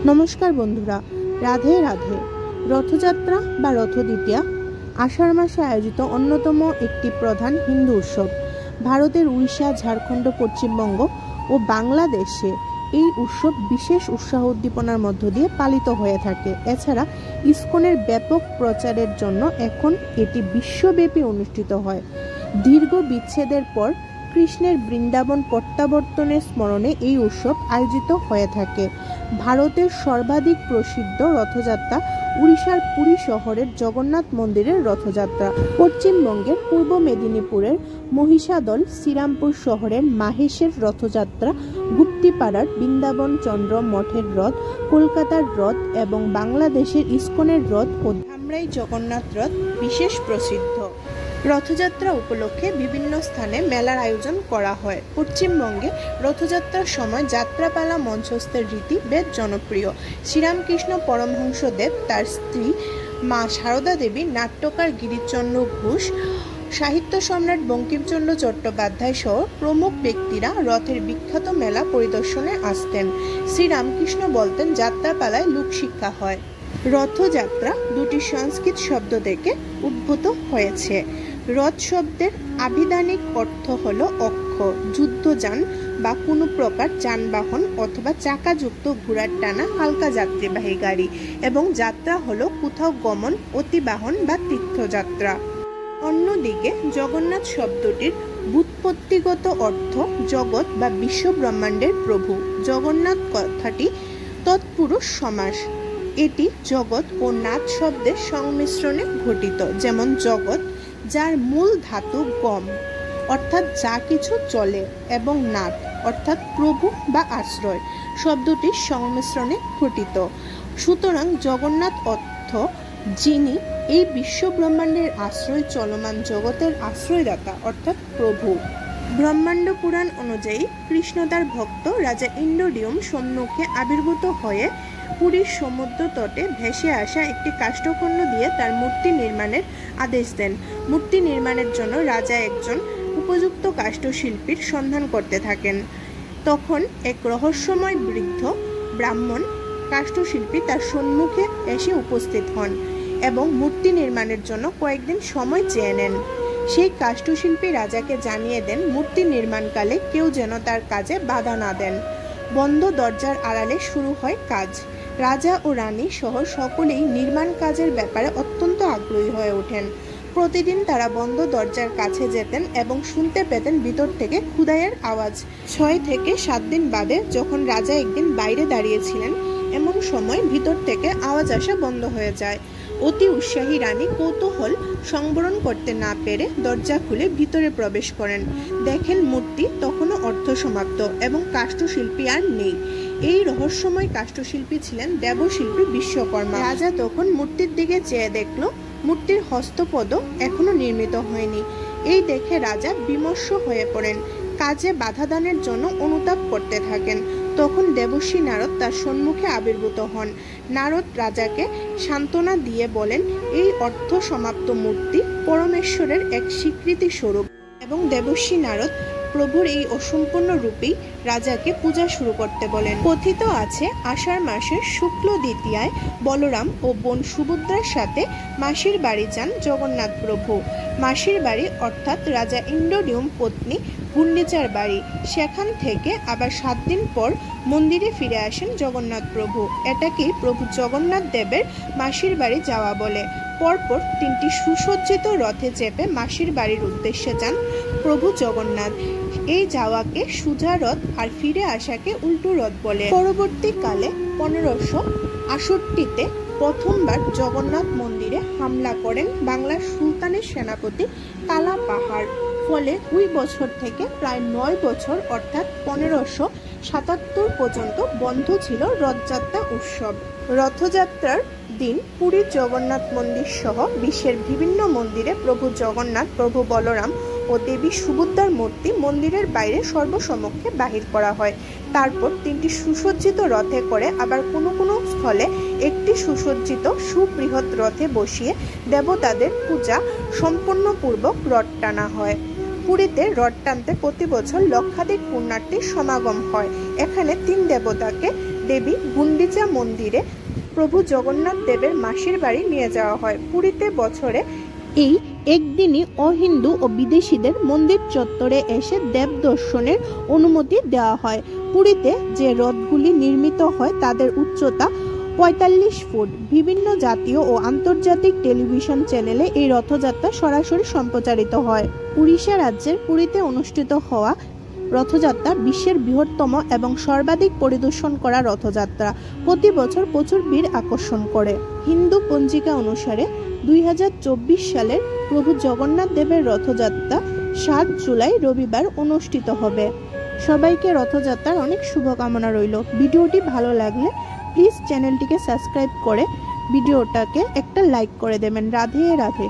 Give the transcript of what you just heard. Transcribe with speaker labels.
Speaker 1: নমস্কার বন্ধুরা, রাধে রাধে। রথযাত্রা বা রথদ্বিতীয়া আষাঢ় মাসে আয়োজিত অন্যতম একটি প্রধান হিন্দু উৎসব। ভারতের উড়িষ্যা, ঝাড়খণ্ড, পশ্চিমবঙ্গ ও বাংলাদেশে এই উৎসব বিশেষ উৎসাহ উদ্দীপনার মধ্য দিয়ে পালিত হয়ে থাকে। এছাড়া ইসকনের ব্যাপক প্রচারের জন্য এখন এটি বিশ্বব্যাপী অনুষ্ঠিত হয়। দীর্ঘ বিচ্ছেদের পর কৃষ্ণের বৃন্দাবন প্রত্যাবর্তনের স্মরণে এই উৎসব আয়োজিত হয়ে থাকে। ভারতের সর্বাধিক প্রসিদ্ধ রথযাত্রা উড়িষ্যার পুরী শহরের জগন্নাথ মন্দিরের রথযাত্রা। পশ্চিমবঙ্গের পূর্ব মেদিনীপুরের মহিষাদল শ্রীরামপুর শহরের মাহেশের রথযাত্রা, গুপ্তিপাড়ার বৃন্দাবন চন্দ্র মঠের রথ, কলকাতার রথ এবং বাংলাদেশের ইসকনের রথ ও ধামরাই জগন্নাথ রথ বিশেষ প্রসিদ্ধ। রথযাত্রা উপলক্ষে বিভিন্ন স্থানে মেলার আয়োজন করা হয়। পশ্চিমবঙ্গে রথযাত্রার সময় যাত্রাপালা মঞ্চস্থের রীতি বেশ জনপ্রিয়। শ্রীরামকৃষ্ণ পরমহংসদেব, তার স্ত্রী মা সারদা দেবী, নাট্যকার গিরিশচন্দ্র ঘোষ, সাহিত্য সম্রাট বঙ্কিমচন্দ্র চট্টোপাধ্যায় সহ প্রমুখ ব্যক্তিরা রথের বিখ্যাত মেলা পরিদর্শনে আসতেন। শ্রীরামকৃষ্ণ বলতেন, যাত্রাপালায় লোকশিক্ষা হয়। রথযাত্রা দুটি সংস্কৃত শব্দ থেকে উদ্ভূত হয়েছে। রথ শব্দের আভিধানিক অর্থ হল অক্ষ, যুদ্ধযান বা কোনো প্রকার যানবাহন অথবা চাকাযুক্ত ঘোড়ার টানা হালকা যাত্রীবাহী গাড়ি, এবং যাত্রা হল কোথাও গমন, অতিবাহন বা তীর্থযাত্রা। অন্যদিকে জগন্নাথ শব্দটির ব্যুৎপত্তিগত অর্থ জগৎ বা বিশ্ব ব্রহ্মাণ্ডের প্রভু। জগন্নাথ কথাটি তৎপুরুষ সমাস। এটি জগৎ ও নাথ শব্দের সংমিশ্রণে ঘটিত। যেমন জগৎ, যার মূল ধাতু গম অর্থাৎ যা কিছু চলে, এবং নাথ অর্থাৎ প্রভু বা আশ্রয় শব্দটির সংমিশ্রণে ঘটিত। সুতরাং জগন্নাথ অর্থ যিনি এই বিশ্ব ব্রহ্মাণ্ডের আশ্রয়, চলমান জগতের আশ্রয়দাতা অর্থাৎ প্রভু। ব্রহ্মাণ্ড পুরাণ অনুযায়ী কৃষ্ণ তার ভক্ত রাজা ইন্দ্রদ্যুম্ন সম্মুখে আবির্ভূত হয়ে পুরীর সমুদ্র তটে ভেসে আসা একটি কাষ্ঠখণ্ড দিয়ে তার মূর্তি নির্মাণের আদেশ দেন। মূর্তি নির্মাণের জন্য রাজা একজন উপযুক্ত কাষ্ঠশিল্পীর সন্ধান করতে থাকেন। তখন এক রহস্যময় বৃদ্ধ ব্রাহ্মণ কাষ্ঠশিল্পী তার সম্মুখে এসে উপস্থিত হন এবং মূর্তি নির্মাণের জন্য কয়েকদিন সময় চেয়ে নেন। সেই কাষ্ঠশিল্পী রাজাকে জানিয়ে দেন, মূর্তি নির্মাণকালে কেউ যেন তার কাজে বাধা না দেন। বন্ধ দরজার আড়ালে শুরু হয় কাজ। রাজা ও রানী সহ সকলেই নির্মাণ কাজের ব্যাপারে অত্যন্ত আগ্রহী হয়ে ওঠেন। প্রতিদিন তারা বন্ধ দরজার কাছে যেতেন এবং শুনতে পেতেন ভিতর থেকে খোদাইয়ের আওয়াজ। 6 থেকে 7 দিন বাদে যখন রাজা একদিন বাইরে দাঁড়িয়েছিলেন, এমন সময় ভিতর থেকে আওয়াজ আসা বন্ধ হয়ে যায়। অতি উৎসাহী রানী কৌতূহল সংবরণ করতে না পেরে দরজা খুলে ভিতরে প্রবেশ করেন। দেখেন মূর্তি তখনও অর্ধসমাপ্ত এবং কাষ্ঠশিল্পী আর নেই। এই রহস্যময় কাষ্ঠশিল্পী ছিলেন দেবশিল্পী বিশ্বকর্মা। রাজা তখন মূর্তির দিকে চেয়ে দেখল, মূর্তির হস্তপদ এখনো নির্মিত হয়নি। এই দেখে রাজা বিমর্ষ হয়ে পড়েন। কাজে বাধাদানের জন্য অনুতাপ করতে থাকেন। তখন দেবর্ষি নারদ তার সম্মুখে আবির্ভূত হন। নারদ রাজাকে সান্ত্বনা দিয়ে বলেন, এই অর্ধ সমাপ্ত মূর্তি পরমেশ্বরের এক স্বীকৃতি স্বরূপ, এবং দেবর্ষি নারদ প্রভুর এই অসম্পূর্ণ রূপেই রাজাকে পূজা শুরু করতে বলেন। কথিত আছে, আষাঢ় মাসের শুক্ল দ্বিতীয়ায় বলরাম ও বোন সুভদ্রার সাথে মাসির বাড়ি যান জগন্নাথ প্রভু। মাসির বাড়ি অর্থাৎ রাজা ইন্দ্রদ্যুম্ন পত্নী গুন্ডিচার বাড়ি। সেখান থেকে আবার 7 দিন পর মন্দিরে ফিরে আসেন জগন্নাথ প্রভু। এটাকেই প্রভু জগন্নাথ দেবের মাসির বাড়ি যাওয়া বলে। পরপর 3টি সুসজ্জিত রথে চেপে মাসির বাড়ির উদ্দেশ্যে যান প্রভু জগন্নাথ। এই যাওয়াকে সুজা রথ আর ফিরে আসাকে উল্টো রথ বলে। পরবর্তীকালে 1568-তে প্রথমবার জগন্নাথ মন্দিরে হামলা করেন বাংলার সুলতানের সেনাপতি কালা পাহাড়। ফলে ওই বছর থেকে প্রায় 9 বছর অর্থাৎ 1577 পর্যন্ত বন্ধ ছিল রথযাত্রা উৎসব। রথযাত্রার দিন পুরীর জগন্নাথ মন্দির সহ বিশ্বের বিভিন্ন মন্দিরে প্রভু জগন্নাথ, প্রভু বলরাম ও দেবী সুভদ্রার মূর্তি মন্দিরের বাইরে সর্বসমক্ষে বাহির করা হয়। তারপর 3টি সুসজ্জিত রথে করে আবার কোনো কোনো স্থলে একটি সুসজ্জিত সুবৃহৎ রথে বসিয়ে দেবতাদের পূজা সম্পূর্ণপূর্বক রথ টানা হয়। পুরীতে রথ টানতে প্রতি বছর লক্ষাধিক পুণ্যার্থীর সমাগম হয়। এখানে 3 দেবতাকে দেবী গুন্ডিচা মন্দিরে প্রভু জগন্নাথ দেবের মাসির বাড়ি নিয়ে যাওয়া হয়। পুরীতে বছরে এই একদিনই অহিন্দু ও বিদেশিদের মন্দির চত্বরে এসে দেব দর্শনের অনুমতি দেওয়া হয়। পুরীতে যে রথগুলি নির্মিত হয় তাদের উচ্চতা ৪৫ ফুট। বিভিন্ন জাতীয় ও আন্তর্জাতিক টেলিভিশন চ্যানেলে এই রথযাত্রা সরাসরি সম্প্রচারিত হয়। উড়িষ্যা রাজ্যের পুরীতে অনুষ্ঠিত হওয়া রথযাত্রা বিশ্বের বৃহত্তম এবং সর্বাধিক পরিদর্শন করা রথযাত্রা। প্রতি বছর প্রচুর ভিড় আকর্ষণ করে। হিন্দু পঞ্জিকা অনুসারে ২০২৪ সালের প্রভু জগন্নাথ দেবের রথযাত্রা ৭ জুলাই রবিবার অনুষ্ঠিত হবে। সবাইকে রথযাত্রার অনেক শুভকামনা রইল। ভিডিওটি ভালো লাগলে প্লিজ চ্যানেলটিকে সাবস্ক্রাইব করে ভিডিওটাকে একটা লাইক করে দেবেন। রাধে রাধে।